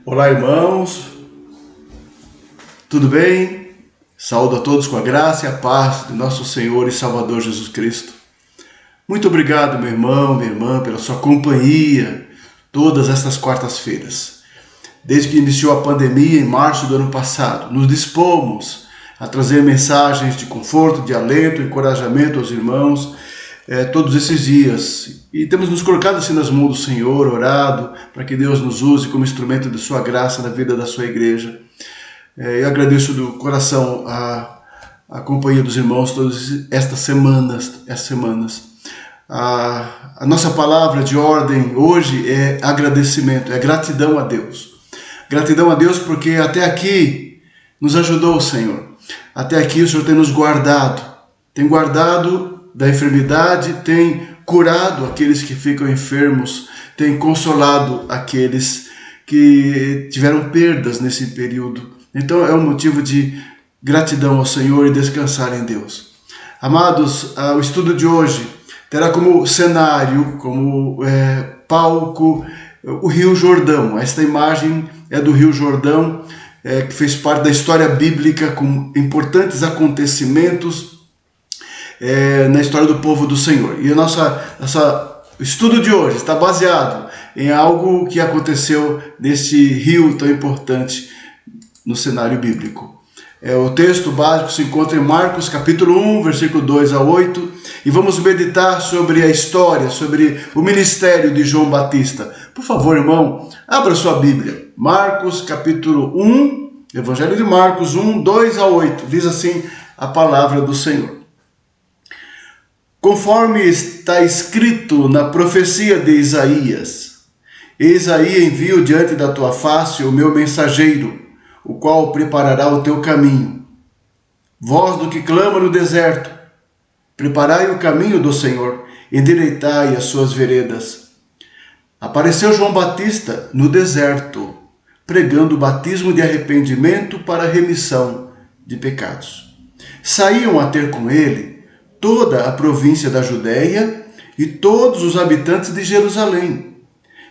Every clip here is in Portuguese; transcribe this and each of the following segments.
Olá, irmãos, tudo bem? Saúdo a todos com a graça e a paz de nosso Senhor e Salvador Jesus Cristo. Muito obrigado, meu irmão, minha irmã, pela sua companhia todas estas quartas-feiras. Desde que iniciou a pandemia em março do ano passado, nos dispomos a trazer mensagens de conforto, de alento, encorajamento aos irmãos todos esses dias. E temos nos colocado assim nas mãos do Senhor, orado para que Deus nos use como instrumento de sua graça na vida da sua igreja. Eu agradeço do coração a companhia dos irmãos todas estas semanas. A nossa palavra de ordem hoje é agradecimento, é gratidão a Deus. Gratidão a Deus porque até aqui nos ajudou o Senhor. Até aqui o Senhor tem nos guardado. Tem guardado da enfermidade, tem curado aqueles que ficam enfermos, tem consolado aqueles que tiveram perdas nesse período. Então é um motivo de gratidão ao Senhor e descansar em Deus. Amados, o estudo de hoje terá como cenário, como palco, o Rio Jordão. Esta imagem é do Rio Jordão, que fez parte da história bíblica com importantes acontecimentos na história do povo do Senhor. E o estudo de hoje está baseado em algo que aconteceu neste rio tão importante no cenário bíblico. O texto básico se encontra em Marcos capítulo 1, versículo 2 a 8, e vamos meditar sobre a história, sobre o ministério de João Batista. Por favor, irmão, abra sua Bíblia. Marcos capítulo 1, Evangelho de Marcos 1, 2 a 8, diz assim a palavra do Senhor. Conforme está escrito na profecia de Isaías: Eis aí envio diante da tua face o meu mensageiro, o qual preparará o teu caminho. Voz do que clama no deserto: preparai o caminho do Senhor, endireitai as suas veredas. Apareceu João Batista no deserto, pregando o batismo de arrependimento para a remissão de pecados. Saíam a ter com ele toda a província da Judéia e todos os habitantes de Jerusalém,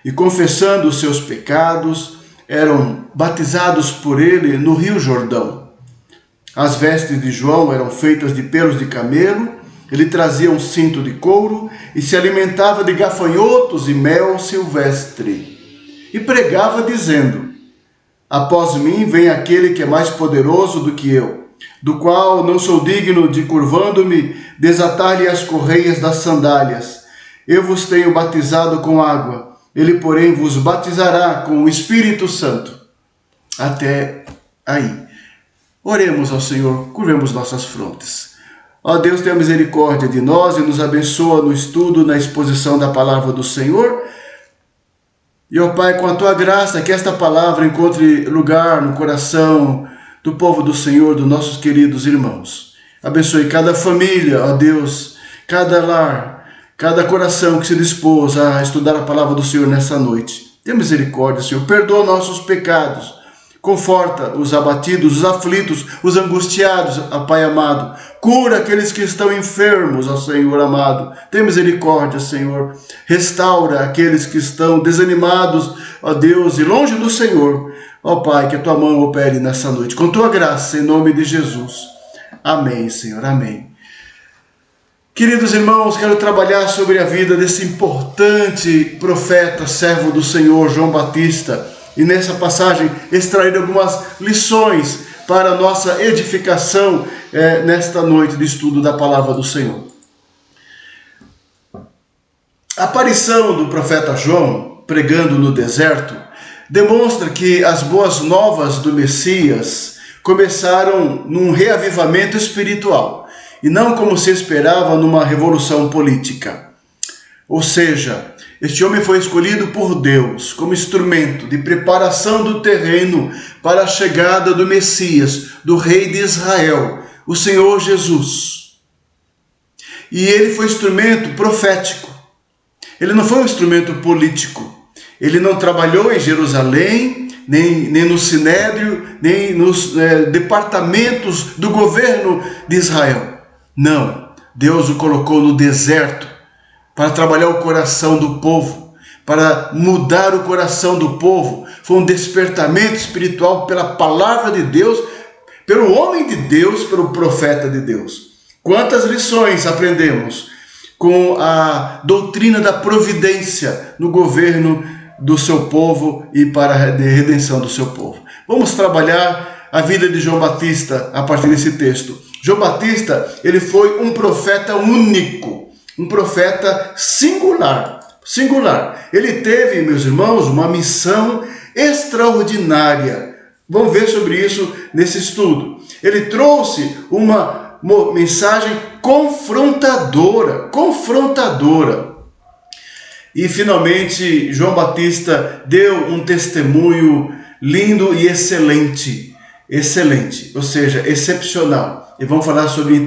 e confessando os seus pecados, eram batizados por ele no Rio Jordão. As vestes de João eram feitas de pelos de camelo, ele trazia um cinto de couro e se alimentava de gafanhotos e mel silvestre. E pregava dizendo: Após mim vem aquele que é mais poderoso do que eu, do qual não sou digno de, curvando-me, desatar-lhe as correias das sandálias. Eu vos tenho batizado com água, ele, porém, vos batizará com o Espírito Santo. Até aí. Oremos ao Senhor, curvemos nossas frontes. Ó Deus, tenha misericórdia de nós e nos abençoa no estudo, na exposição da palavra do Senhor. E, ó Pai, com a tua graça, que esta palavra encontre lugar no coração do povo do Senhor, dos nossos queridos irmãos. Abençoe cada família, ó Deus, cada lar, cada coração que se dispôs a estudar a palavra do Senhor nessa noite. Tenha misericórdia, Senhor, perdoa nossos pecados, conforta os abatidos, os aflitos, os angustiados, ó Pai amado, cura aqueles que estão enfermos, ó Senhor amado. Tenha misericórdia, Senhor, restaura aqueles que estão desanimados, ó Deus, e longe do Senhor. Ó Pai, que a tua mão opere nessa noite, com tua graça, em nome de Jesus. Amém, Senhor, amém. Queridos irmãos, quero trabalhar sobre a vida desse importante profeta, servo do Senhor, João Batista, e nessa passagem extrair algumas lições para a nossa edificação nesta noite de estudo da palavra do Senhor. A aparição do profeta João, pregando no deserto, demonstra que as boas novas do Messias começaram num reavivamento espiritual e não como se esperava numa revolução política. Ou seja, este homem foi escolhido por Deus como instrumento de preparação do terreno para a chegada do Messias, do Rei de Israel, o Senhor Jesus. E ele foi instrumento profético. Ele não foi um instrumento político. Ele não trabalhou em Jerusalém, nem no Sinédrio, nem nos departamentos do governo de Israel. Não, Deus o colocou no deserto para trabalhar o coração do povo, para mudar o coração do povo. Foi um despertamento espiritual pela palavra de Deus, pelo homem de Deus, pelo profeta de Deus. Quantas lições aprendemos com a doutrina da providência no governo do seu povo e para a redenção do seu povo. Vamos trabalhar a vida de João Batista a partir desse texto. João Batista, ele foi um profeta único, um profeta singular. Ele teve, meus irmãos, uma missão extraordinária. Vamos ver sobre isso nesse estudo. Ele trouxe uma mensagem confrontadora. E finalmente João Batista deu um testemunho lindo e excelente, ou seja, excepcional. E vamos falar sobre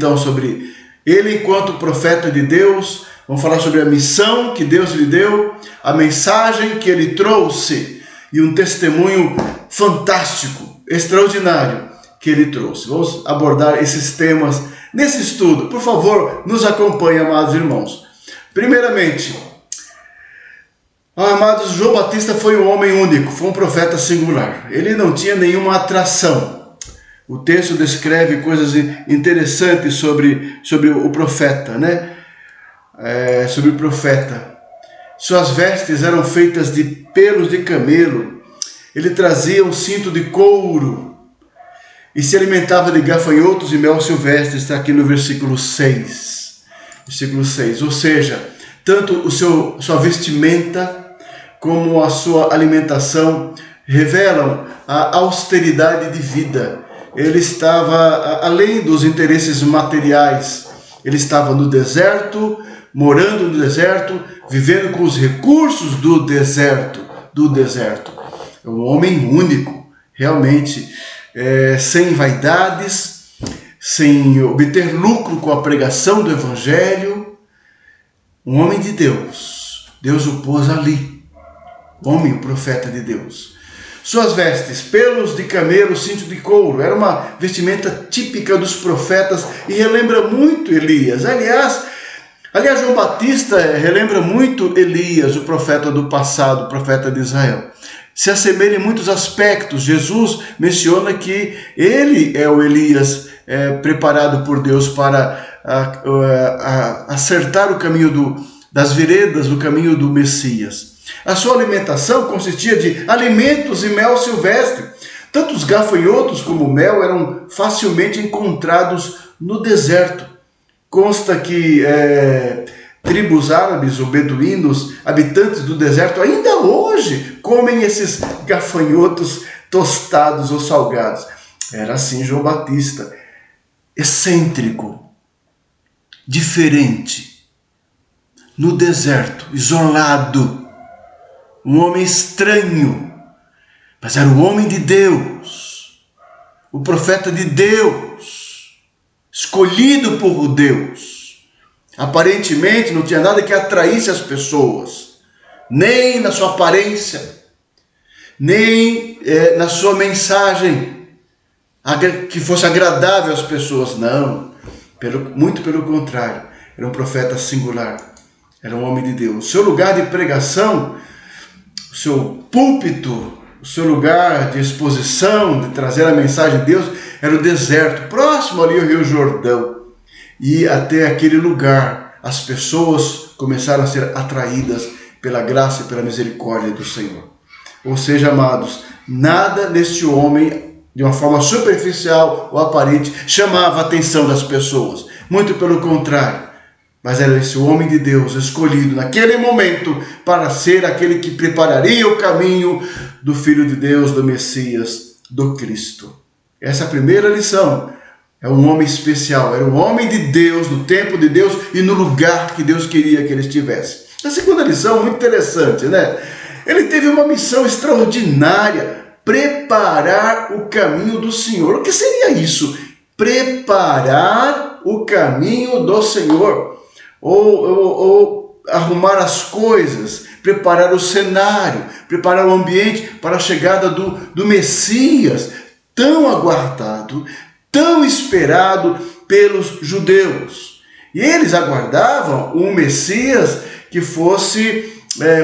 ele enquanto profeta de Deus. Vamos falar sobre a missão que Deus lhe deu, a mensagem que ele trouxe e um testemunho fantástico, extraordinário que ele trouxe. Vamos abordar esses temas nesse estudo. Por favor, nos acompanhe, amados irmãos. Primeiramente, amados, João Batista foi um homem único, foi um profeta singular. Ele não tinha nenhuma atração. O texto descreve coisas interessantes sobre o profeta, né? Sobre o profeta. Suas vestes eram feitas de pelos de camelo. Ele trazia um cinto de couro e se alimentava de gafanhotos e mel silvestre. Está aqui no versículo 6. Ou seja, tanto sua vestimenta como a sua alimentação revelam a austeridade de vida. Ele estava além dos interesses materiais. Ele estava no deserto, morando no deserto, vivendo com os recursos do deserto. É um homem único, realmente, sem vaidades, sem obter lucro com a pregação do Evangelho. Um homem de Deus. Deus o pôs ali. Homem, o profeta de Deus. Suas vestes, pelos de camelo, cinto de couro. Era uma vestimenta típica dos profetas e relembra muito Elias. Aliás, João Batista relembra muito Elias, o profeta do passado, o profeta de Israel. Se assemelha em muitos aspectos. Jesus menciona que ele é o Elias preparado por Deus para acertar o caminho das veredas, o caminho do Messias. A sua alimentação consistia de alimentos e mel silvestre. Tanto os gafanhotos como o mel eram facilmente encontrados no deserto. Consta que tribos árabes ou beduínos, habitantes do deserto, ainda hoje comem esses gafanhotos tostados ou salgados. Era assim João Batista, excêntrico, diferente, no deserto, isolado, um homem estranho, mas era o homem de Deus, o profeta de Deus, escolhido por Deus. Aparentemente não tinha nada que atraísse as pessoas, nem na sua aparência, nem na sua mensagem que fosse agradável às pessoas. Não, muito pelo contrário, era um profeta singular, era um homem de Deus. O seu lugar de pregação, o seu púlpito, o seu lugar de exposição, de trazer a mensagem de Deus, era o deserto, próximo ali ao Rio Jordão. E até aquele lugar as pessoas começaram a ser atraídas pela graça e pela misericórdia do Senhor. Ou seja, amados, nada neste homem, de uma forma superficial ou aparente, chamava a atenção das pessoas. Muito pelo contrário. Mas era esse homem de Deus escolhido naquele momento para ser aquele que prepararia o caminho do Filho de Deus, do Messias, do Cristo. Essa é a primeira lição. É um homem especial, era um homem de Deus, no tempo de Deus e no lugar que Deus queria que ele estivesse. A segunda lição, muito interessante, né? Ele teve uma missão extraordinária, preparar o caminho do Senhor. O que seria isso? Preparar o caminho do Senhor. Ou arrumar as coisas, preparar o cenário, preparar o ambiente para a chegada do Messias, tão aguardado, tão esperado pelos judeus. E eles aguardavam um Messias que fosse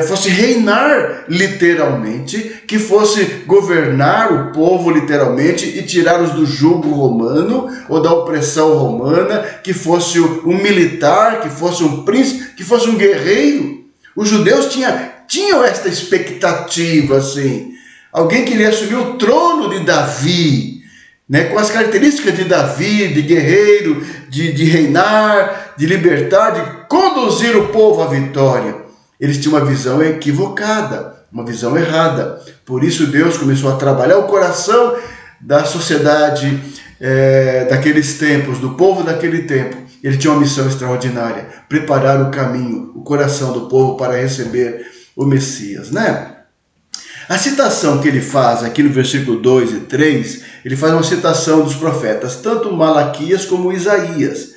fosse reinar literalmente, que fosse governar o povo literalmente e tirá-los do jugo romano ou da opressão romana, que fosse um militar, que fosse um príncipe, que fosse um guerreiro. Os judeus tinham esta expectativa, assim. Alguém queria assumir o trono de Davi, né, com as características de Davi, de guerreiro, de reinar, de libertar, de conduzir o povo à vitória. Eles tinham uma visão equivocada, uma visão errada. Por isso Deus começou a trabalhar o coração da sociedade daqueles tempos, do povo daquele tempo. Ele tinha uma missão extraordinária: preparar o caminho, o coração do povo para receber o Messias, né? A citação que ele faz aqui no versículo 2 e 3, ele faz uma citação dos profetas, tanto Malaquias como Isaías,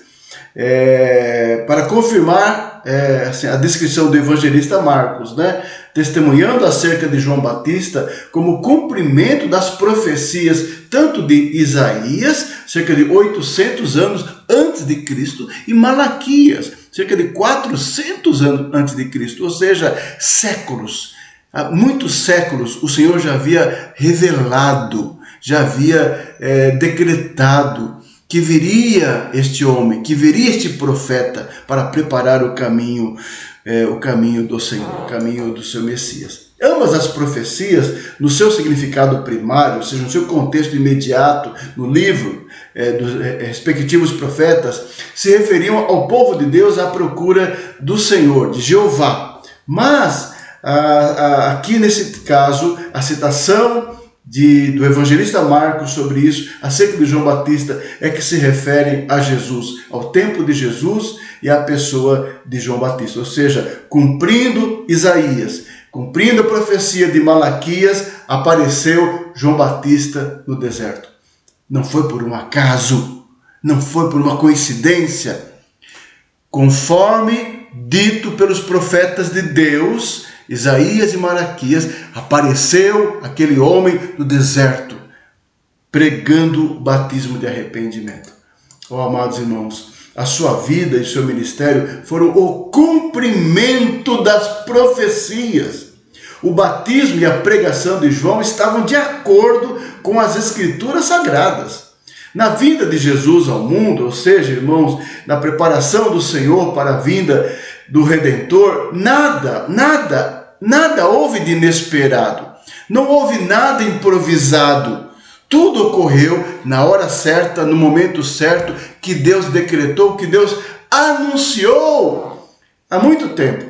para confirmar assim, a descrição do evangelista Marcos, né? Testemunhando acerca de João Batista como cumprimento das profecias tanto de Isaías, cerca de 800 anos antes de Cristo, e Malaquias, cerca de 400 anos antes de Cristo, ou seja, séculos. Há muitos séculos o Senhor já havia revelado, já havia decretado que viria este homem, que viria este profeta para preparar o caminho do Senhor, o caminho do seu Messias. Ambas as profecias, no seu significado primário, ou seja, no seu contexto imediato, no livro dos respectivos profetas, se referiam ao povo de Deus à procura do Senhor, de Jeová. Mas, aqui nesse caso, a citação do evangelista Marcos sobre isso, acerca de João Batista, é que se refere a Jesus, ao tempo de Jesus e à pessoa de João Batista. Ou seja, cumprindo Isaías, cumprindo a profecia de Malaquias, apareceu João Batista no deserto. Não foi por um acaso, não foi por uma coincidência. Conforme dito pelos profetas de Deus, Isaías e Malaquias, apareceu aquele homem no deserto, pregando o batismo de arrependimento. Oh, amados irmãos, a sua vida e seu ministério foram o cumprimento das profecias. O batismo e a pregação de João estavam de acordo com as Escrituras Sagradas. Na vinda de Jesus ao mundo, ou seja, irmãos, na preparação do Senhor para a vinda do Redentor, nada houve de inesperado, não houve nada improvisado. Tudo ocorreu na hora certa, no momento certo, que Deus decretou, que Deus anunciou há muito tempo.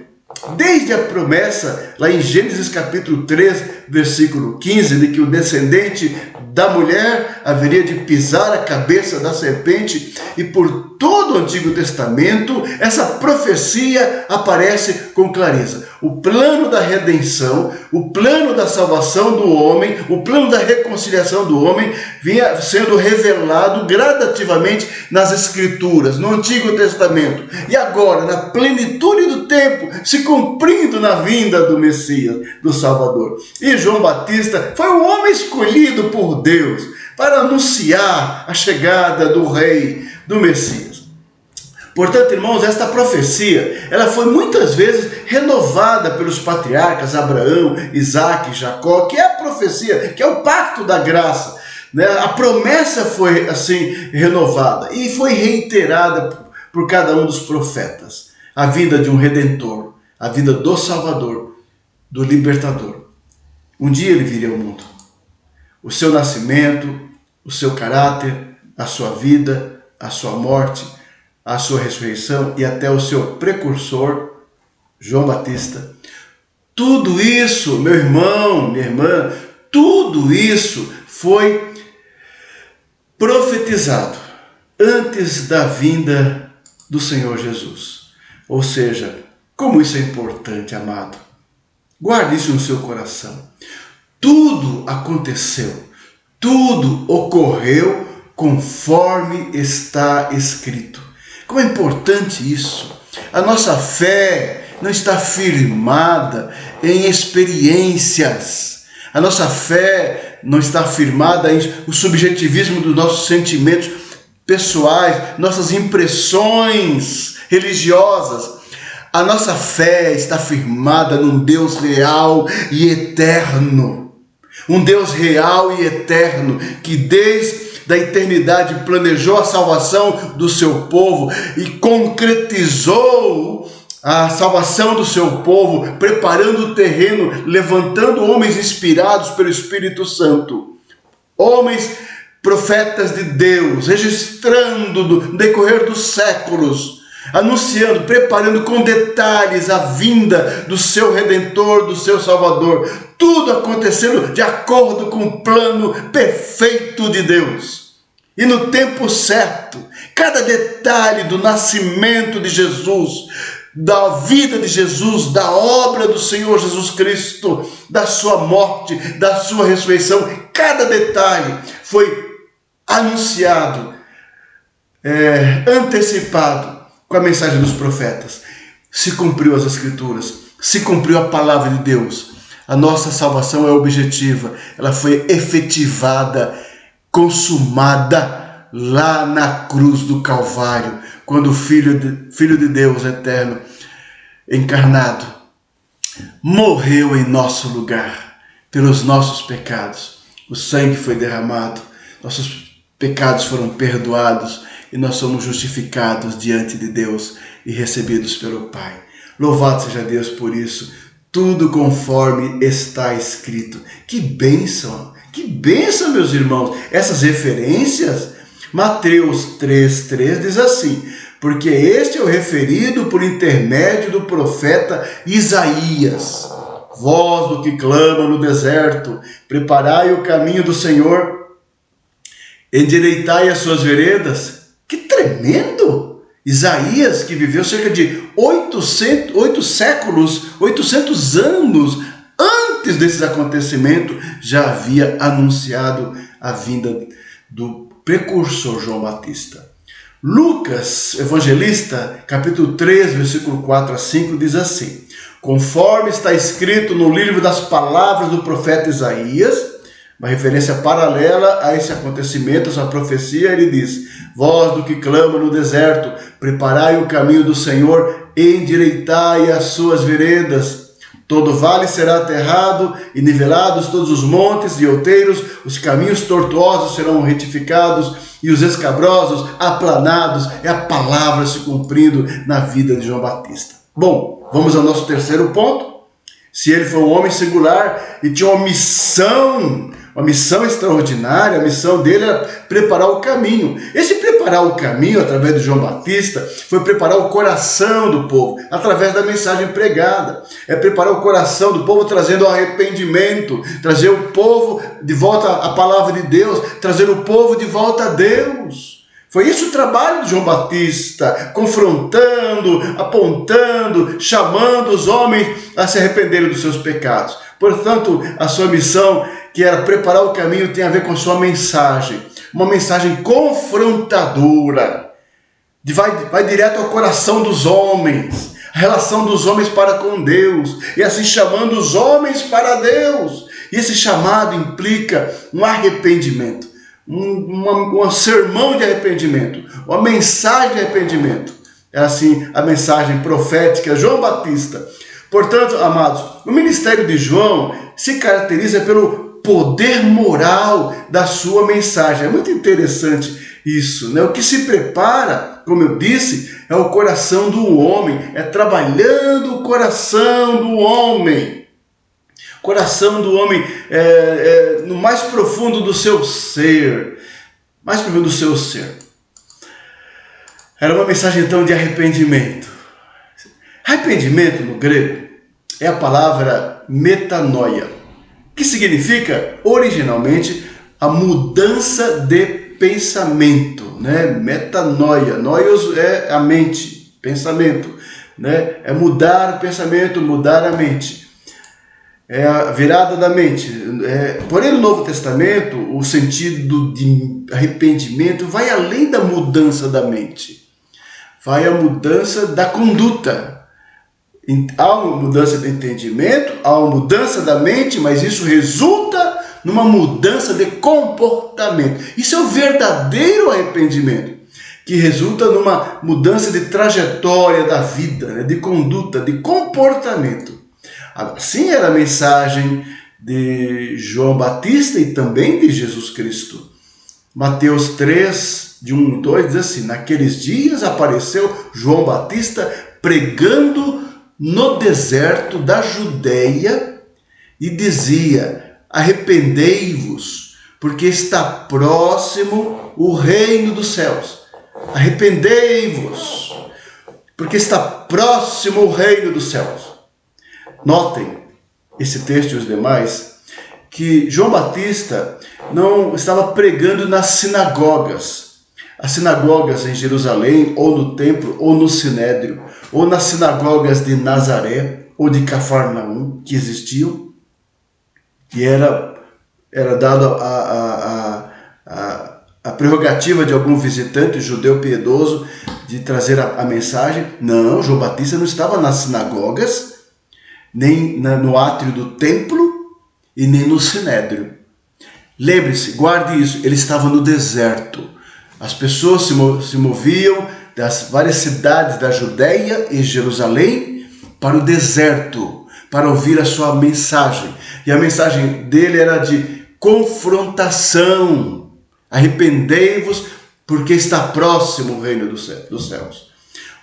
Desde a promessa, lá em Gênesis capítulo 3, versículo 15, de que o descendente da mulher haveria de pisar a cabeça da serpente, e por todo o Antigo Testamento, essa profecia aparece com clareza. O plano da redenção, o plano da salvação do homem, o plano da reconciliação do homem, vinha sendo revelado gradativamente nas Escrituras, no Antigo Testamento. E agora, na plenitude do tempo, se cumprindo na vinda do Messias, do Salvador. E João Batista foi o homem escolhido por Deus para anunciar a chegada do Rei, do Messias. Portanto, irmãos, esta profecia, ela foi muitas vezes renovada pelos patriarcas Abraão, Isaque, Jacó, que é a profecia, que é o pacto da graça, né? A promessa foi assim renovada e foi reiterada por cada um dos profetas. A vinda de um Redentor, a vinda do Salvador, do Libertador. Um dia ele viria ao mundo. O seu nascimento, o seu caráter, a sua vida, a sua morte, a sua ressurreição e até o seu precursor, João Batista. Tudo isso, meu irmão, minha irmã, tudo isso foi profetizado antes da vinda do Senhor Jesus. Ou seja, como isso é importante, amado. Guarde isso no seu coração. Tudo aconteceu, tudo ocorreu conforme está escrito. Como é importante isso. A nossa fé não está firmada em experiências. A nossa fé não está firmada em o subjetivismo dos nossos sentimentos pessoais, nossas impressões religiosas. A nossa fé está firmada num Deus real e eterno. Um Deus real e eterno que desde a eternidade planejou a salvação do seu povo e concretizou a salvação do seu povo, preparando o terreno, levantando homens inspirados pelo Espírito Santo. Homens profetas de Deus, registrando no decorrer dos séculos, anunciando, preparando com detalhes a vinda do seu Redentor, do seu Salvador. Tudo acontecendo de acordo com o plano perfeito de Deus. E no tempo certo, cada detalhe do nascimento de Jesus, da vida de Jesus, da obra do Senhor Jesus Cristo, da sua morte, da sua ressurreição, cada detalhe foi anunciado, antecipado com a mensagem dos profetas. Se cumpriu as Escrituras, se cumpriu a palavra de Deus. A nossa salvação é objetiva, ela foi efetivada, consumada lá na cruz do Calvário, quando o Filho de Deus eterno, encarnado, morreu em nosso lugar, pelos nossos pecados. O sangue foi derramado, nossos pecados foram perdoados e nós somos justificados diante de Deus e recebidos pelo Pai. Louvado seja Deus por isso, tudo conforme está escrito. Que bênção, meus irmãos. Essas referências, Mateus 3,3 diz assim: porque este é o referido por intermédio do profeta Isaías. Voz do que clama no deserto, preparai o caminho do Senhor, endireitai as suas veredas. Que tremendo! Isaías, que viveu cerca de 800 anos antes desses acontecimentos, já havia anunciado a vinda do precursor João Batista. Lucas, evangelista, capítulo 3, versículo 4 a 5, diz assim: conforme está escrito no livro das palavras do profeta Isaías, uma referência paralela a esse acontecimento, essa profecia, ele diz: voz do que clama no deserto, preparai o caminho do Senhor, endireitai as suas veredas. Todo vale será aterrado e nivelados todos os montes e outeiros, os caminhos tortuosos serão retificados e os escabrosos aplanados. É a palavra se cumprindo na vida de João Batista. Bom, vamos ao nosso terceiro ponto. Se ele foi um homem singular e tinha uma missão extraordinária, a missão dele era preparar o caminho. Esse preparar o caminho, através de João Batista, foi preparar o coração do povo, através da mensagem pregada. É preparar o coração do povo, trazendo arrependimento, trazer o povo de volta à palavra de Deus, trazer o povo de volta a Deus. Foi isso o trabalho de João Batista, confrontando, apontando, chamando os homens a se arrependerem dos seus pecados. Portanto, a sua missão, que era preparar o caminho, tem a ver com a sua mensagem. Uma mensagem confrontadora. Vai direto ao coração dos homens. A relação dos homens para com Deus. E assim chamando os homens para Deus. E esse chamado implica um arrependimento. Um sermão de arrependimento. Uma mensagem de arrependimento. É assim a mensagem profética de João Batista. Portanto, amados, o ministério de João se caracteriza pelo poder moral da sua mensagem. É muito interessante isso, né? O que se prepara, como eu disse, é o coração do homem, é trabalhando o coração do homem. Coração do homem no mais profundo do seu ser. Mais profundo do seu ser. Era uma mensagem então de arrependimento. Arrependimento no grego é a palavra metanoia, que significa originalmente a mudança de pensamento, né? Metanoia, noios é a mente, pensamento, né? É mudar o pensamento, mudar a mente, é a virada da mente. Porém, no Novo Testamento, o sentido de arrependimento vai além da mudança da mente, vai a mudança da conduta. Há uma mudança de entendimento, há uma mudança da mente, mas isso resulta numa mudança de comportamento. Isso é o verdadeiro arrependimento. que resulta numa mudança de trajetória da vida, né, de conduta, de comportamento. Assim era a mensagem de João Batista e também de Jesus Cristo. Mateus 3, de 1 e 2, diz assim: naqueles dias apareceu João Batista pregando no deserto da Judeia e dizia: arrependei-vos, porque está próximo o reino dos céus. Arrependei-vos, porque está próximo o reino dos céus. Notem, esse texto e os demais, que João Batista não estava pregando nas sinagogas. As sinagogas em Jerusalém, ou no templo, ou no Sinédrio, ou nas sinagogas de Nazaré, ou de Cafarnaum, que existiam, e era dado a prerrogativa de algum visitante judeu piedoso de trazer a mensagem. Não, João Batista não estava nas sinagogas, nem no átrio do templo e nem no Sinédrio. Lembre-se, guarde isso, ele estava no deserto. As pessoas se moviam das várias cidades da Judéia e Jerusalém para o deserto, para ouvir a sua mensagem. E a mensagem dele era de confrontação. Arrependei-vos, porque está próximo o reino dos céus.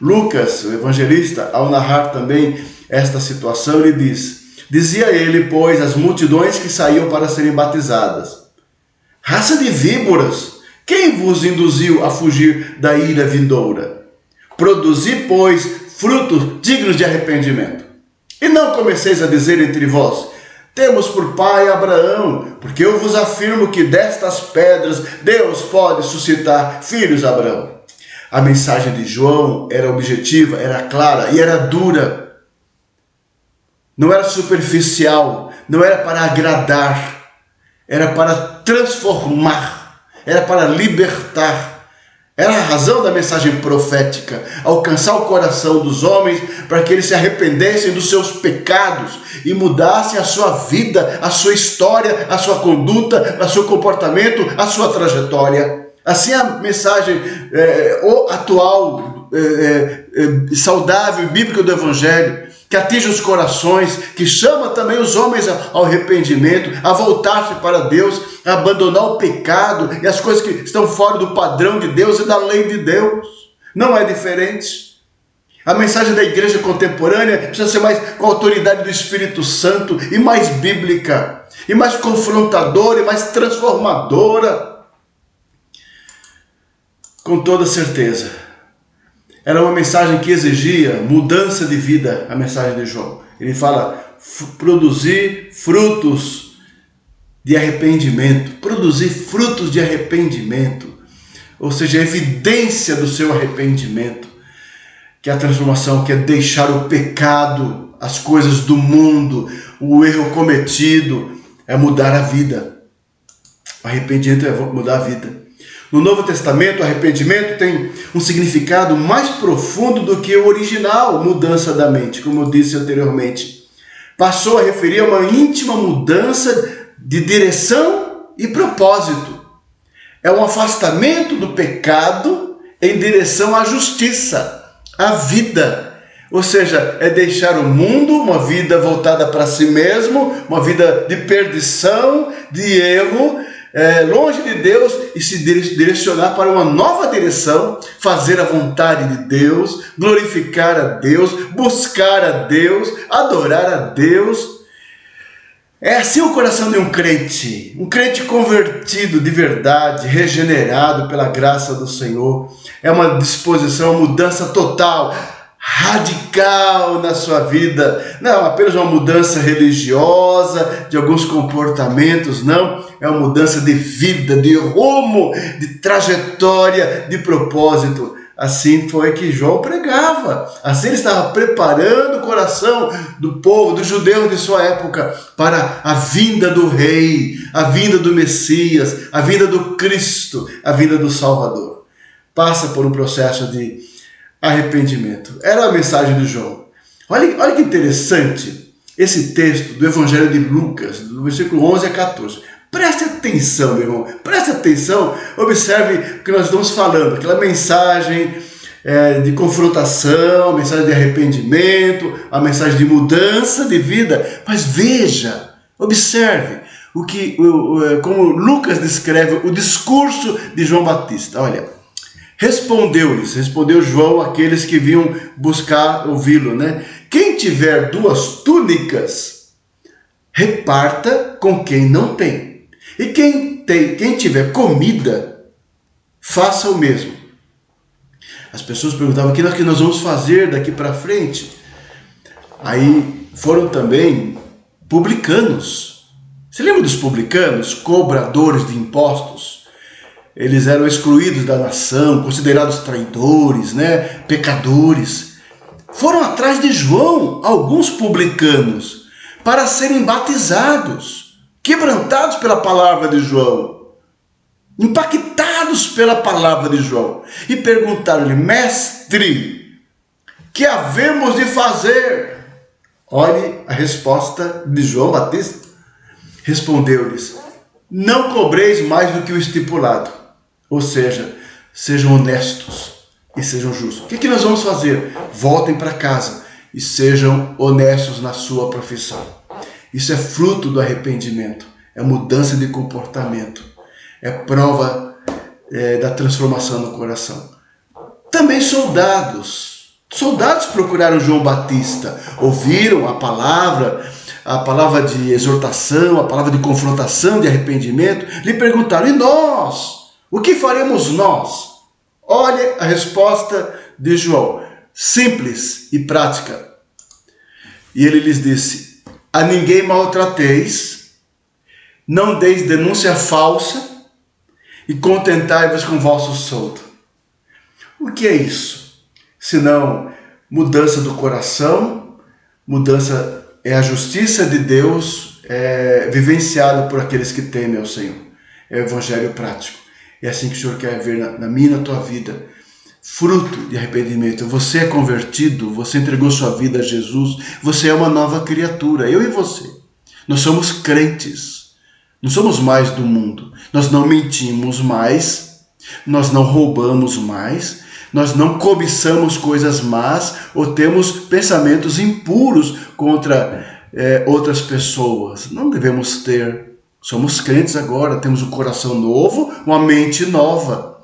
Lucas, o evangelista, ao narrar também esta situação, ele diz: dizia ele, pois, às multidões que saíam para serem batizadas: raça de víboras, quem vos induziu a fugir da ira vindoura? Produzi, pois, frutos dignos de arrependimento. E não comeceis a dizer entre vós: temos por pai Abraão, porque eu vos afirmo que destas pedras Deus pode suscitar filhos a Abraão. A mensagem de João era objetiva, era clara e era dura. Não era superficial, não era para agradar, era para transformar, era para libertar. Era a razão da mensagem profética, alcançar o coração dos homens para que eles se arrependessem dos seus pecados e mudassem a sua vida, a sua história, a sua conduta, o seu comportamento, a sua trajetória. Assim a mensagem atual, saudável e bíblica do Evangelho, que atinge os corações, que chama também os homens ao arrependimento, a voltar-se para Deus, a abandonar o pecado e as coisas que estão fora do padrão de Deus e da lei de Deus. Não é diferente. A mensagem da igreja contemporânea precisa ser mais com a autoridade do Espírito Santo e mais bíblica, e mais confrontadora e mais transformadora. Com toda certeza. Era uma mensagem que exigia mudança de vida, a mensagem de João. Ele fala: produzir frutos de arrependimento. Produzir frutos de arrependimento. Ou seja, a evidência do seu arrependimento. Que é a transformação, que é deixar o pecado, as coisas do mundo, o erro cometido, é mudar a vida. O arrependimento é mudar a vida. No Novo Testamento, o arrependimento tem um significado mais profundo do que o original, mudança da mente, como eu disse anteriormente. Passou a referir a uma íntima mudança de direção e propósito. É um afastamento do pecado em direção à justiça, à vida. Ou seja, é deixar o mundo, uma vida voltada para si mesmo, uma vida de perdição, de erro, longe de Deus, e se direcionar para uma nova direção, fazer a vontade de Deus, glorificar a Deus, buscar a Deus, adorar a Deus. É assim o coração de um crente convertido de verdade, regenerado pela graça do Senhor. É uma disposição, uma mudança total, radical na sua vida. Não apenas uma mudança religiosa, de alguns comportamentos, não. É uma mudança de vida, de rumo, de trajetória, de propósito. Assim foi que João pregava. Assim ele estava preparando o coração do povo, dos judeus de sua época, para a vinda do Rei, a vinda do Messias, a vinda do Cristo, a vinda do Salvador. Passa por um processo de arrependimento. Era a mensagem de João. Olha que interessante. esse texto do Evangelho de Lucas, do versículo 11 a 14. Preste atenção, meu irmão, preste atenção, observe o que nós estamos falando, aquela mensagem de confrontação, a mensagem de arrependimento, a mensagem de mudança de vida. Mas veja, observe como Lucas descreve o discurso de João Batista. Olha, respondeu João àqueles que vinham buscar ouvi-lo, né? Quem tiver 2 túnicas, reparta com quem não tem. E quem tiver comida, faça o mesmo. As pessoas perguntavam: o que nós vamos fazer daqui para frente? Aí foram também publicanos. Você lembra dos publicanos, cobradores de impostos? Eles eram excluídos da nação, considerados traidores, né? Pecadores. Foram atrás de João, alguns publicanos, para serem batizados, quebrantados pela palavra de João, impactados pela palavra de João, e perguntaram-lhe: mestre, que havemos de fazer? Olhe a resposta de João Batista. Respondeu-lhes: não cobreis mais do que o estipulado. Ou seja, sejam honestos e sejam justos. O que nós vamos fazer? Voltem para casa e sejam honestos na sua profissão. Isso é fruto do arrependimento, é mudança de comportamento, é prova da transformação no coração. Também soldados procuraram João Batista, ouviram a palavra de exortação, a palavra de confrontação, de arrependimento, lhe perguntaram: e nós? O que faremos nós? Olha a resposta de João, simples e prática. E ele lhes disse: a ninguém maltrateis, não deis denúncia falsa e contentai-vos com o vosso soldo. O que é isso? Senão mudança do coração, mudança é a justiça de Deus vivenciada por aqueles que temem ao Senhor. É o evangelho prático. É assim que o Senhor quer ver na minha e na tua vida. Fruto de arrependimento. Você é convertido, você entregou sua vida a Jesus, você é uma nova criatura, eu e você. Nós somos crentes, não somos mais do mundo. Nós não mentimos mais, nós não roubamos mais, nós não cobiçamos coisas más ou temos pensamentos impuros contra outras pessoas. Não devemos ter. Somos crentes agora, temos um coração novo, uma mente nova.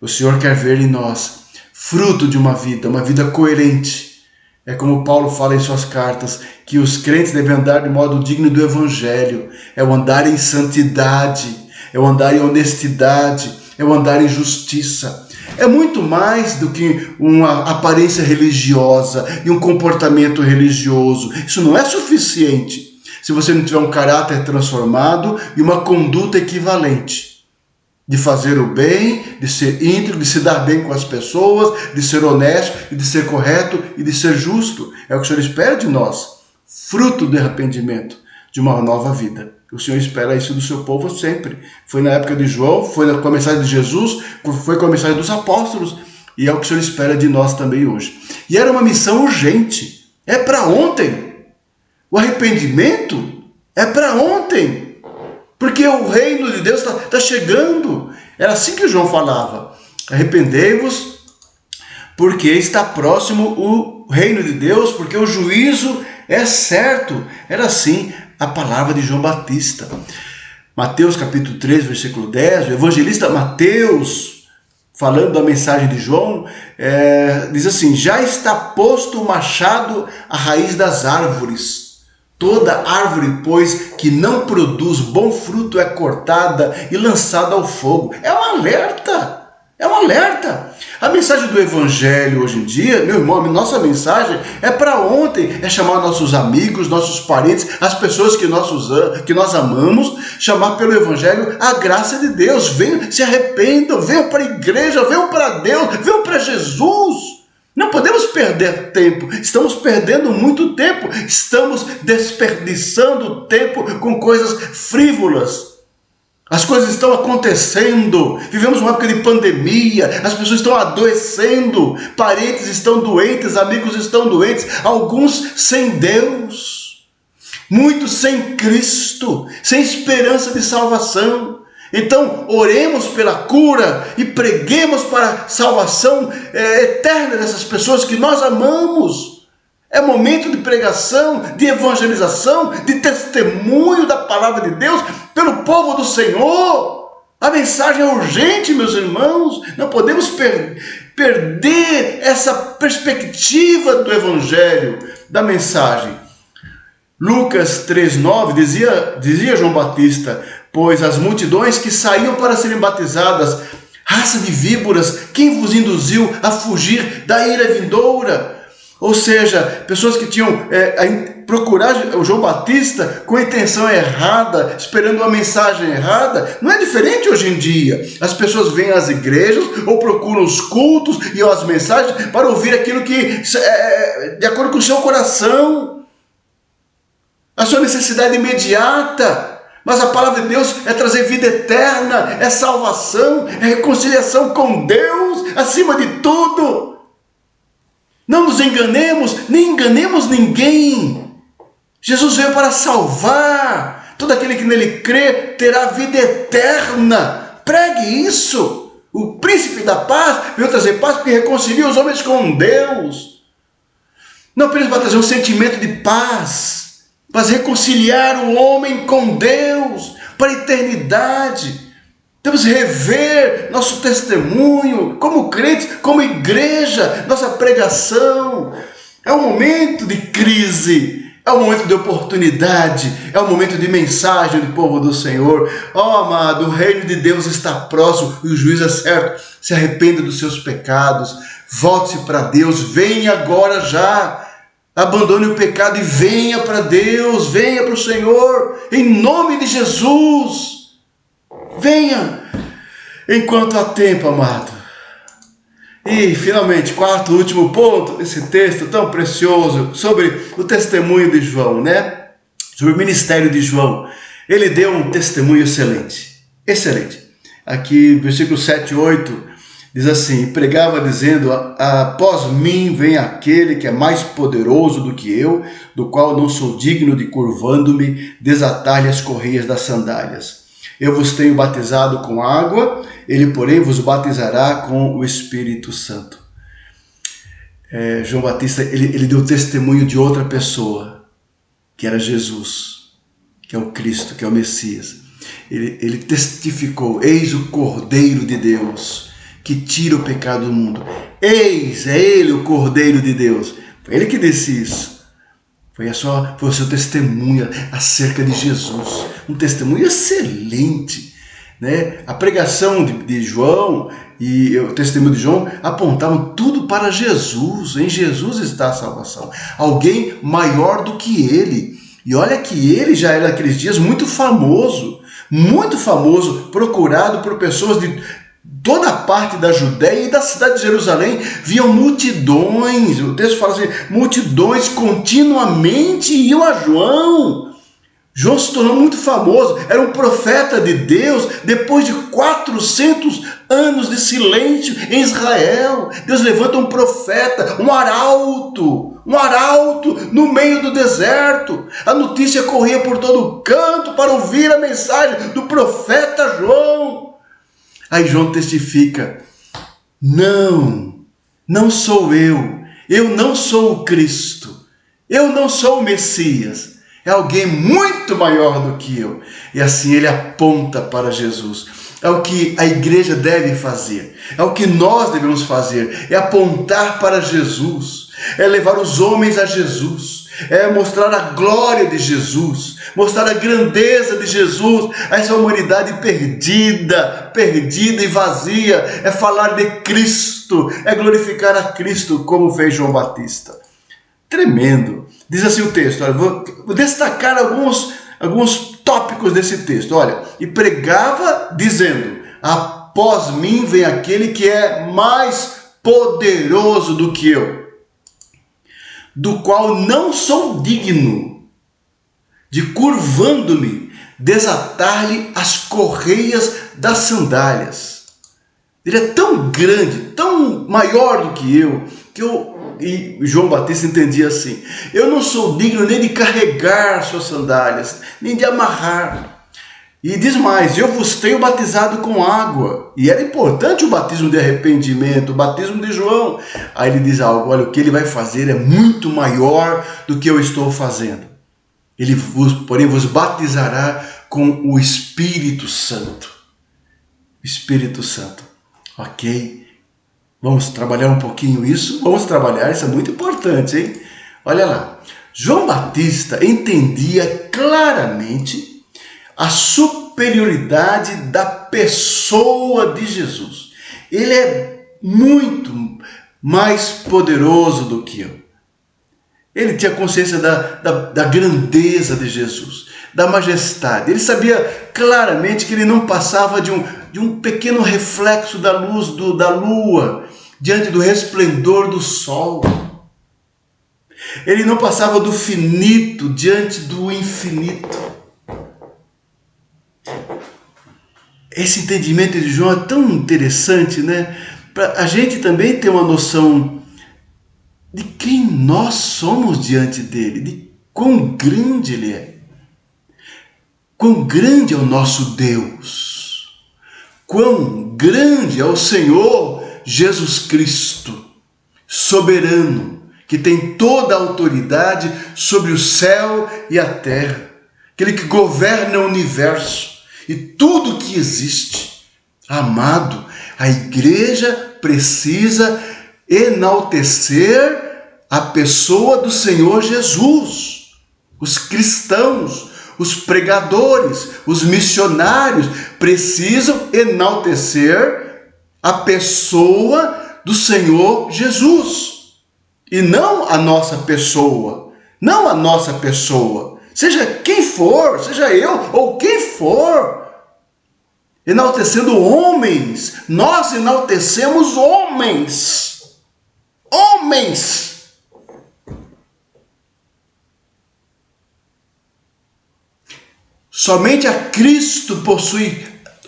O Senhor quer ver em nós fruto de uma vida coerente. É como Paulo fala em suas cartas, que os crentes devem andar de modo digno do Evangelho. É o andar em santidade, é o andar em honestidade, é o andar em justiça. É muito mais do que uma aparência religiosa e um comportamento religioso. Isso não é suficiente se você não tiver um caráter transformado e uma conduta equivalente. De fazer o bem, de ser íntegro, de se dar bem com as pessoas, de ser honesto, e de ser correto e de ser justo. É o que o Senhor espera de nós. Fruto do arrependimento, de uma nova vida. O Senhor espera isso do seu povo sempre. Foi na época de João, foi com a mensagem de Jesus, foi com a mensagem dos apóstolos. E é o que o Senhor espera de nós também hoje. E era uma missão urgente. É para ontem. O arrependimento é para ontem. Porque o reino de Deus está chegando. Era assim que João falava. Arrependei-vos, porque está próximo o reino de Deus, porque o juízo é certo. Era assim a palavra de João Batista. Mateus capítulo 3, versículo 10, o evangelista Mateus, falando da mensagem de João, diz assim: já está posto o machado à raiz das árvores. Toda árvore, pois, que não produz bom fruto é cortada e lançada ao fogo. É um alerta. É um alerta. A mensagem do Evangelho hoje em dia, meu irmão, a nossa mensagem é para ontem. É chamar nossos amigos, nossos parentes, as pessoas que nós amamos, chamar pelo Evangelho a graça de Deus. Venham, se arrependam, venham para a igreja, venham para Deus, venham para Jesus. Não podemos perder tempo, estamos perdendo muito tempo, estamos desperdiçando tempo com coisas frívolas. As coisas estão acontecendo, vivemos uma época de pandemia, as pessoas estão adoecendo, parentes estão doentes, amigos estão doentes, alguns sem Deus. muitos sem Cristo, sem esperança de salvação. Então, oremos pela cura e preguemos para a salvação eterna dessas pessoas que nós amamos. É momento de pregação, de evangelização, de testemunho da palavra de Deus pelo povo do Senhor. A mensagem é urgente, meus irmãos. Não podemos perder essa perspectiva do evangelho, da mensagem. Lucas 3,9 dizia João Batista: pois as multidões que saíam para serem batizadas, raça de víboras, quem vos induziu a fugir da ira vindoura? Ou seja, pessoas que tinham procurar o João Batista com a intenção errada, esperando uma mensagem errada. Não é diferente hoje em dia. As pessoas vêm às igrejas ou procuram os cultos e as mensagens para ouvir aquilo que é de acordo com o seu coração, a sua necessidade imediata. Mas a palavra de Deus é trazer vida eterna, é salvação, é reconciliação com Deus, acima de tudo. Não nos enganemos, nem enganemos ninguém. Jesus veio para salvar. Todo aquele que nele crê terá vida eterna. Pregue isso. O príncipe da paz veio trazer paz porque reconcilia os homens com Deus. Não apenas para trazer um sentimento de paz, mas reconciliar o homem com Deus para a eternidade. Temos que rever nosso testemunho como crentes, como igreja, nossa pregação. É um momento de crise, é um momento de oportunidade, é um momento de mensagem do povo do Senhor. Amado, o reino de Deus está próximo e o juízo é certo. Se arrependa dos seus pecados, volte-se para Deus, venha agora já. Abandone o pecado e venha para Deus, venha para o Senhor, em nome de Jesus. Venha, enquanto há tempo, amado. E, finalmente, quarto, último ponto desse texto tão precioso, sobre o testemunho de João, né? Sobre o ministério de João. Ele deu um testemunho excelente, excelente. Aqui, versículo 7 e 8, diz assim: pregava dizendo: após mim vem aquele que é mais poderoso do que eu, do qual não sou digno de, curvando-me, desatar-lhe as correias das sandálias. Eu vos tenho batizado com água, ele, porém, vos batizará com o Espírito Santo. João Batista, ele deu testemunho de outra pessoa, que era Jesus, que é o Cristo, que é o Messias. Ele testificou: eis o Cordeiro de Deus, que tira o pecado do mundo. Eis, é ele o Cordeiro de Deus. Foi ele que disse isso. Foi o seu testemunho acerca de Jesus. Um testemunho excelente, né? A pregação de João e o testemunho de João apontavam tudo para Jesus. Em Jesus está a salvação. Alguém maior do que ele. E olha que ele já era naqueles dias muito famoso, procurado por pessoas de toda a parte da Judéia e da cidade de Jerusalém. Viam multidões, o texto fala assim, multidões continuamente iam a João. João se tornou muito famoso, era um profeta de Deus depois de 400 anos de silêncio em Israel. Deus levanta um profeta, um arauto no meio do deserto. A notícia corria por todo canto para ouvir a mensagem do profeta João. Aí João testifica: não sou eu não sou o Cristo, eu não sou o Messias, é alguém muito maior do que eu. E assim ele aponta para Jesus. É o que a igreja deve fazer, é o que nós devemos fazer, é apontar para Jesus, é levar os homens a Jesus, é mostrar a glória de Jesus, mostrar a grandeza de Jesus a essa humanidade perdida e vazia. É falar de Cristo, é glorificar a Cristo, como fez João Batista. Tremendo. Diz assim o texto, olha, vou destacar alguns tópicos desse texto. Olha, e pregava dizendo: após mim vem aquele que é mais poderoso do que eu, do qual não sou digno de, curvando-me, desatar-lhe as correias das sandálias. Ele é tão grande, tão maior do que eu e João Batista entendia assim: eu não sou digno nem de carregar suas sandálias, nem de amarrar. E diz mais: eu vos tenho batizado com água. E era importante o batismo de arrependimento, o batismo de João. Aí ele diz algo: olha, o que ele vai fazer é muito maior do que eu estou fazendo. Ele porém vos batizará com o Espírito Santo. Espírito Santo. Ok? Vamos trabalhar um pouquinho isso? Vamos trabalhar, isso é muito importante, hein? Olha lá. João Batista entendia claramente a superioridade da pessoa de Jesus. Ele é muito mais poderoso do que eu. Ele tinha consciência da grandeza de Jesus, da majestade. Ele sabia claramente que ele não passava de um pequeno reflexo da luz da lua diante do resplendor do sol. Ele não passava do finito diante do infinito. Esse entendimento de João é tão interessante, né? Para a gente também ter uma noção de quem nós somos diante dele, de quão grande ele é. Quão grande é o nosso Deus. Quão grande é o Senhor Jesus Cristo, soberano, que tem toda a autoridade sobre o céu e a terra, aquele que governa o universo e tudo que existe. Amado, a igreja precisa enaltecer a pessoa do Senhor Jesus. Os cristãos, os pregadores, os missionários precisam enaltecer a pessoa do Senhor Jesus. E não a nossa pessoa. Não a nossa pessoa. Seja quem for, seja eu ou quem for. Enaltecendo homens. Nós enaltecemos homens. Homens. Somente a Cristo possui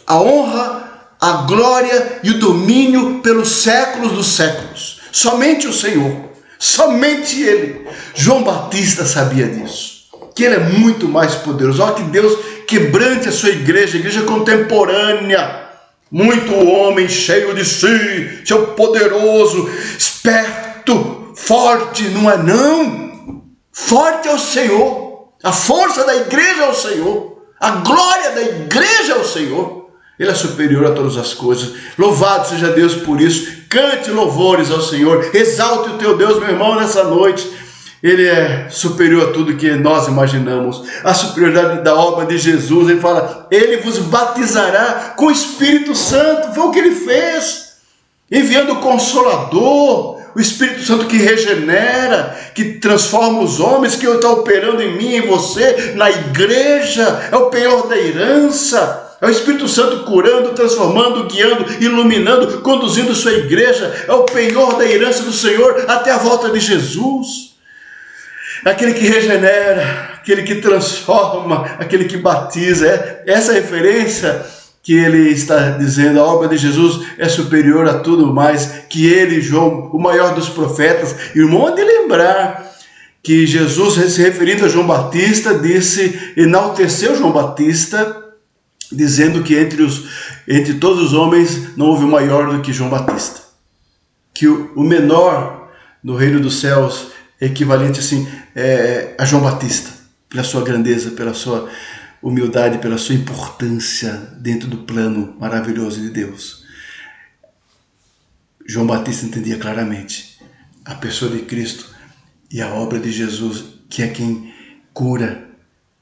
a honra, a glória e o domínio pelos séculos dos séculos. Somente o Senhor. Somente Ele. João Batista sabia disso. Que Ele é muito mais poderoso. Olha que Deus quebrante a sua igreja, a igreja contemporânea. Muito homem cheio de si, seu poderoso, esperto, forte. Não é não. Forte é o Senhor. A força da igreja é o Senhor. A glória da igreja é o Senhor. Ele é superior a todas as coisas. Louvado seja Deus por isso. Cante louvores ao Senhor. Exalte o teu Deus, meu irmão, nessa noite. Ele é superior a tudo que nós imaginamos. A superioridade da obra de Jesus. Ele fala: Ele vos batizará com o Espírito Santo. Foi o que Ele fez. Enviando o Consolador. O Espírito Santo que regenera, que transforma os homens, que está operando em mim, em você, na igreja. É o penhor da herança. É o Espírito Santo curando, transformando, guiando, iluminando, conduzindo sua igreja. É o penhor da herança do Senhor até a volta de Jesus. Aquele que regenera, aquele que transforma, aquele que batiza. Essa referência que ele está dizendo, a obra de Jesus é superior a tudo mais, que ele, João, o maior dos profetas. Irmão, é de lembrar que Jesus, se referindo a João Batista, enalteceu João Batista, dizendo que entre todos os homens não houve maior do que João Batista. Que o menor no reino dos céus é equivalente assim, a João Batista, pela sua grandeza, pela sua humildade, pela sua importância dentro do plano maravilhoso de Deus. João Batista entendia claramente a pessoa de Cristo e a obra de Jesus, que é quem cura,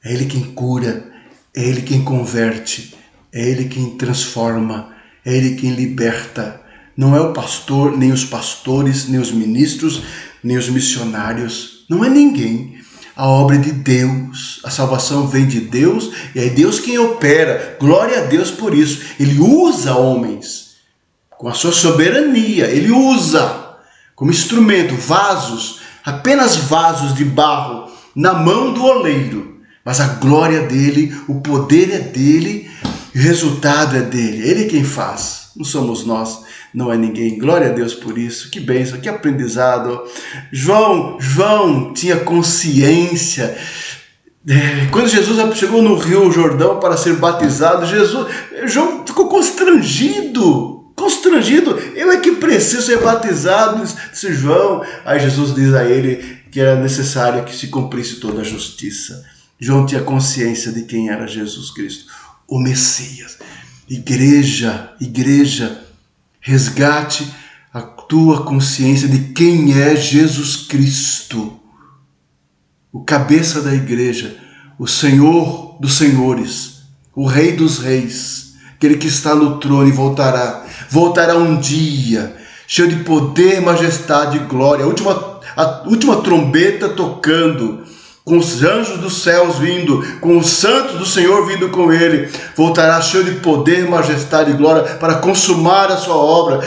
é Ele quem cura, é Ele quem converte, é Ele quem transforma, é Ele quem liberta. Não é o pastor, nem os pastores, nem os ministros, nem os missionários, não é ninguém. A obra de Deus, a salvação vem de Deus e é Deus quem opera. Glória a Deus por isso. Ele usa homens com a sua soberania. Ele usa como instrumento vasos, apenas vasos de barro na mão do oleiro. Mas a glória dele, o poder é dele e o resultado é dele. Ele é quem faz, não somos nós. não é ninguém. Glória a Deus por isso. Que bênção, que aprendizado. João tinha consciência. Quando Jesus chegou no Rio Jordão para ser batizado, João ficou constrangido. Eu é que preciso ser batizado, disse João. Aí Jesus diz a ele que era necessário que se cumprisse toda a justiça. João tinha consciência de quem era Jesus Cristo, o Messias. Igreja, resgate a tua consciência de quem é Jesus Cristo, o cabeça da igreja, o Senhor dos senhores, o Rei dos reis, aquele que está no trono e voltará um dia, cheio de poder, majestade e glória, a última trombeta tocando, com os anjos dos céus vindo, com os santos do Senhor vindo com ele, voltará cheio de poder, majestade e glória para consumar a sua obra.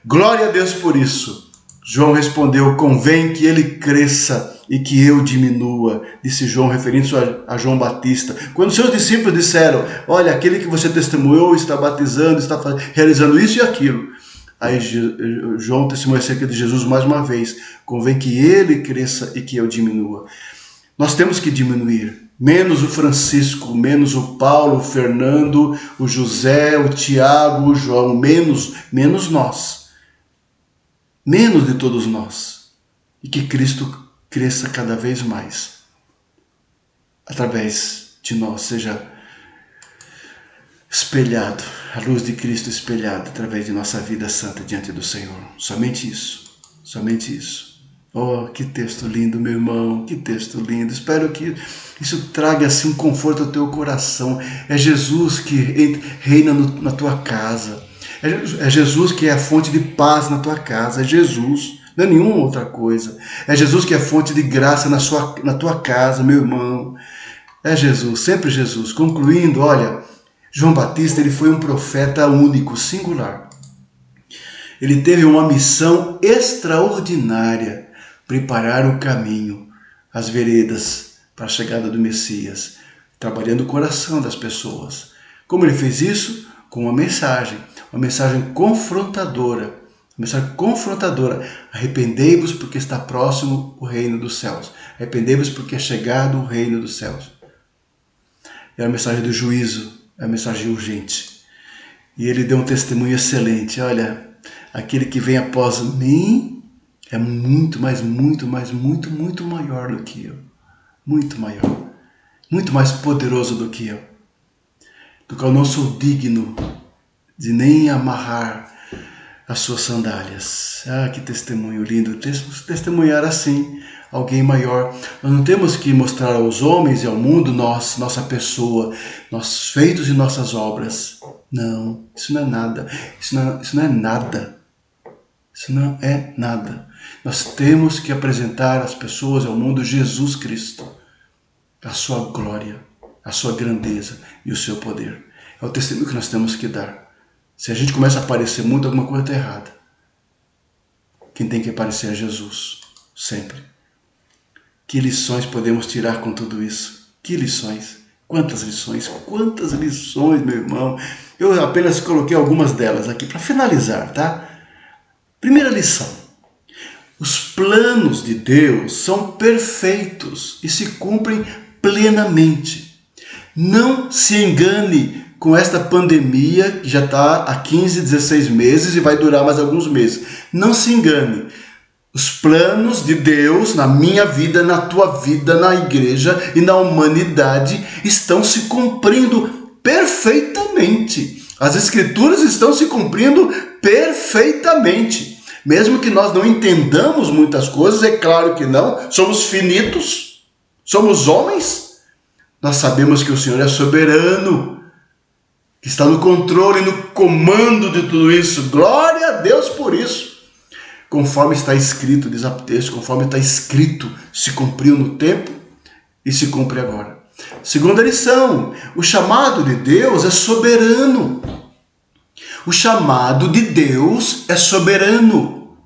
Glória a Deus por isso. João respondeu: convém que ele cresça e que eu diminua, disse João, referindo-se a João Batista. Quando seus discípulos disseram: olha, aquele que você testemunhou está batizando, está realizando isso e aquilo. Aí João testemunha acerca de Jesus mais uma vez: convém que ele cresça e que eu diminua. Nós temos que diminuir, menos o Francisco, menos o Paulo, o Fernando, o José, o Tiago, o João, menos nós, menos de todos nós, e que Cristo cresça cada vez mais, através de nós, seja espelhado, a luz de Cristo espelhada através de nossa vida santa diante do Senhor. Somente isso, somente isso. Oh, que texto lindo, meu irmão, que texto lindo. Espero que isso traga assim um conforto ao teu coração. É Jesus que reina na tua casa. É Jesus que é a fonte de paz na tua casa. É Jesus, não é nenhuma outra coisa. É Jesus que é a fonte de graça na tua casa, meu irmão. É Jesus, sempre Jesus. Concluindo, olha, João Batista, ele foi um profeta único, singular. Ele teve uma missão extraordinária: preparar o caminho, as veredas para a chegada do Messias, trabalhando o coração das pessoas. Como ele fez isso? Com uma mensagem confrontadora. Arrependei-vos porque está próximo o reino dos céus. Arrependei-vos porque é chegado o reino dos céus. É a mensagem do juízo, é a mensagem urgente. E ele deu um testemunho excelente. Olha, aquele que vem após mim é muito maior do que eu. Muito maior. Muito mais poderoso do que eu. Do qual não sou digno de nem amarrar as suas sandálias. Ah, que testemunho lindo. Testemunhar assim alguém maior. Nós não temos que mostrar aos homens e ao mundo nossa pessoa, nossos feitos e nossas obras. Não, isso não é nada. Isso não é nada. Isso não é nada. Nós temos que apresentar às pessoas e ao mundo Jesus Cristo, a sua glória, a sua grandeza e o seu poder. É o testemunho que nós temos que dar. Se a gente começa a aparecer muito, alguma coisa está errada. Quem tem que aparecer é Jesus, sempre. Que lições podemos tirar com tudo isso? Que lições? Quantas lições, meu irmão. Eu apenas coloquei algumas delas aqui para finalizar, tá? Primeira lição: os planos de Deus são perfeitos e se cumprem plenamente. Não se engane com esta pandemia que já está há 15, 16 meses e vai durar mais alguns meses. Não se engane. Os planos de Deus na minha vida, na tua vida, na igreja e na humanidade estão se cumprindo perfeitamente. As Escrituras estão se cumprindo perfeitamente. Mesmo que nós não entendamos muitas coisas, é claro que não, somos finitos, somos homens, nós sabemos que o Senhor é soberano, que está no controle, no comando de tudo isso. Glória a Deus por isso. Conforme está escrito, diz o texto, conforme está escrito, se cumpriu no tempo e se cumpre agora. Segunda lição: o chamado de Deus é soberano. O chamado de Deus é soberano.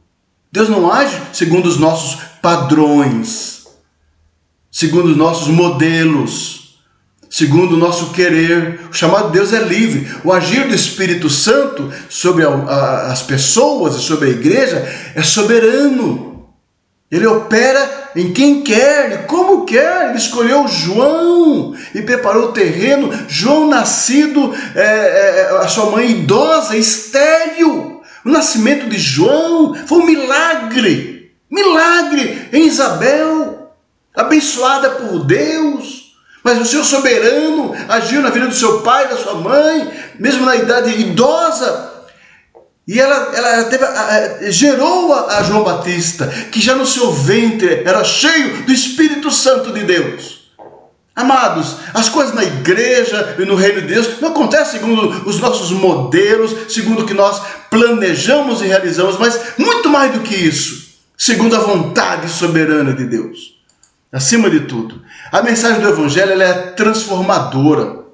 Deus não age segundo os nossos padrões, segundo os nossos modelos, segundo o nosso querer. O chamado de Deus é livre. O agir do Espírito Santo sobre as pessoas e sobre a igreja é soberano. Ele opera em quem quer e como quer. Ele escolheu João e preparou o terreno. João, nascido, a sua mãe idosa, estéril. O nascimento de João foi um milagre. Milagre em Isabel, abençoada por Deus. Mas o Senhor soberano agiu na vida do seu pai e da sua mãe, mesmo na idade idosa. E ela gerou a João Batista, que já no seu ventre era cheio do Espírito Santo de Deus. Amados, as coisas na igreja e no reino de Deus não acontecem segundo os nossos modelos, segundo o que nós planejamos e realizamos, mas muito mais do que isso, segundo a vontade soberana de Deus. Acima de tudo, a mensagem do Evangelho ela é transformadora.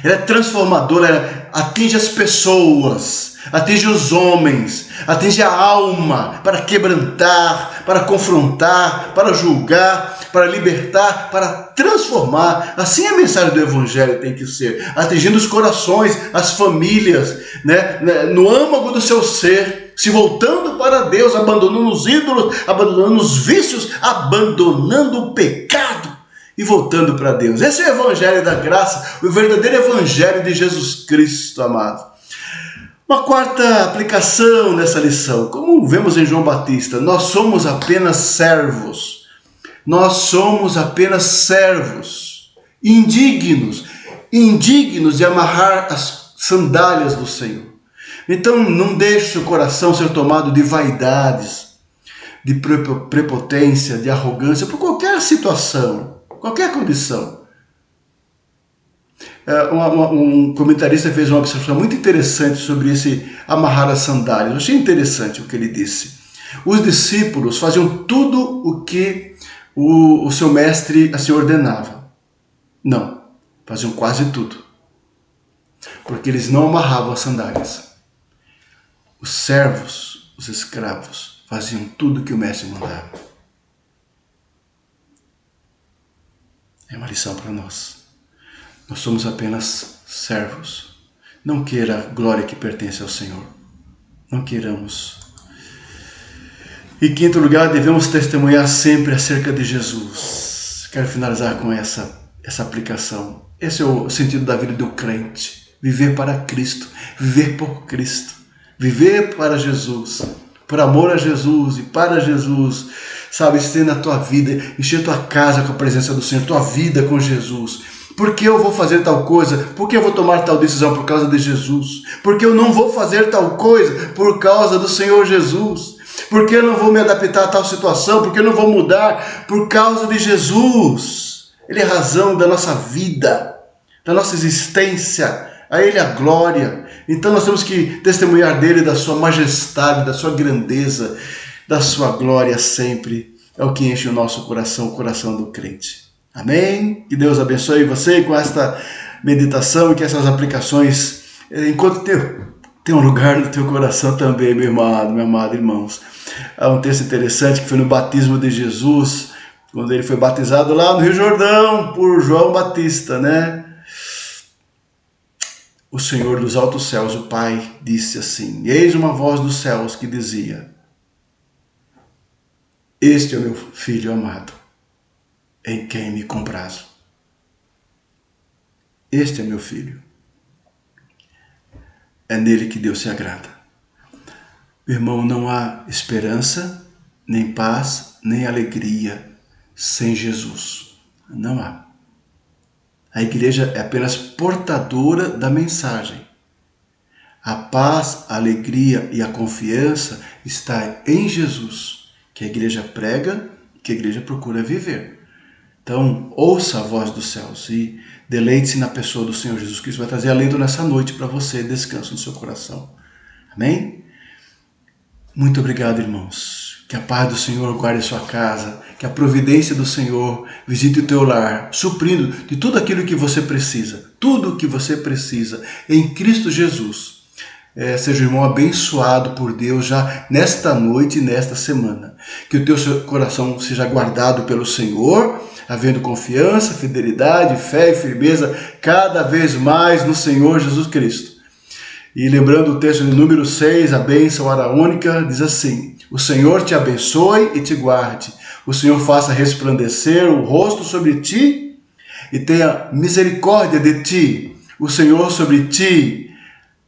Ela é transformadora, ela atinge as pessoas, atinge os homens, atinge a alma, para quebrantar, para confrontar, para julgar, para libertar, para transformar. Assim a mensagem do Evangelho tem que ser, atingindo os corações, as famílias, no âmago do seu ser, se voltando para Deus, abandonando os ídolos, abandonando os vícios, abandonando o pecado e voltando para Deus. Esse é o Evangelho da graça, o verdadeiro Evangelho de Jesus Cristo, amado. Uma quarta aplicação nessa lição, como vemos em João Batista, nós somos apenas servos. Nós somos apenas servos, indignos de amarrar as sandálias do Senhor. Então não deixe seu coração ser tomado de vaidades, de prepotência, de arrogância, por qualquer situação, qualquer condição. Um comentarista fez uma observação muito interessante sobre esse amarrar as sandálias. Eu achei interessante o que ele disse. Os discípulos faziam tudo o que o seu mestre assim ordenava. Não, faziam quase tudo. Porque eles não amarravam as sandálias. Os servos, os escravos, faziam tudo o que o mestre mandava. É uma lição para nós. Nós somos apenas servos. Não queira a glória que pertence ao Senhor. Não queiramos. E em quinto lugar, devemos testemunhar sempre acerca de Jesus. Quero finalizar com essa aplicação. Esse é o sentido da vida do crente. Viver para Cristo. Viver por Cristo. Viver para Jesus. Por amor a Jesus e para Jesus. Sabe, estender a tua vida, encher a tua casa com a presença do Senhor, tua vida com Jesus. Por que eu vou fazer tal coisa? Por que eu vou tomar tal decisão? Por causa de Jesus. Por que eu não vou fazer tal coisa? Por causa do Senhor Jesus. Por que eu não vou me adaptar a tal situação? Por que eu não vou mudar? Por causa de Jesus. Ele é a razão da nossa vida, da nossa existência. A Ele a glória. Então nós temos que testemunhar dele, da sua majestade, da sua grandeza, da sua glória sempre. É o que enche o nosso coração, o coração do crente. Amém? Que Deus abençoe você com esta meditação e que essas aplicações encontrem um lugar no teu coração também, meu amado irmãos. Há um texto interessante que foi no batismo de Jesus, quando ele foi batizado lá no Rio Jordão por João Batista, O Senhor dos altos céus, o Pai, disse assim: eis uma voz dos céus que dizia: este é o meu filho amado, em quem me comprazo. Este é meu filho. É nele que Deus se agrada. Meu irmão, não há esperança, nem paz, nem alegria sem Jesus. Não há. A igreja é apenas portadora da mensagem. A paz, a alegria e a confiança está em Jesus, que a igreja prega, que a igreja procura viver. Então, ouça a voz dos céus e deleite-se na pessoa do Senhor Jesus Cristo. Vai trazer alento nessa noite para você, descanso no seu coração. Amém? Muito obrigado, irmãos. Que a paz do Senhor guarde a sua casa, que a providência do Senhor visite o teu lar, suprindo de tudo aquilo que você precisa, tudo o que você precisa, em Cristo Jesus. Seja um irmão abençoado por Deus já nesta noite e nesta semana. Que o teu coração seja guardado pelo Senhor, havendo confiança, fidelidade, fé e firmeza cada vez mais no Senhor Jesus Cristo. E lembrando o texto de número 6, a bênção araônica, diz assim: o Senhor te abençoe e te guarde. O Senhor faça resplandecer o rosto sobre ti e tenha misericórdia de ti. O Senhor sobre ti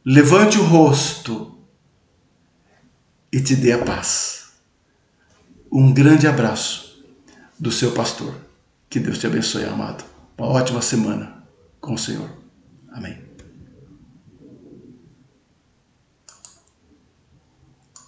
levante o rosto e te dê a paz. Um grande abraço do seu pastor. Que Deus te abençoe, amado. Uma ótima semana com o Senhor. Amém.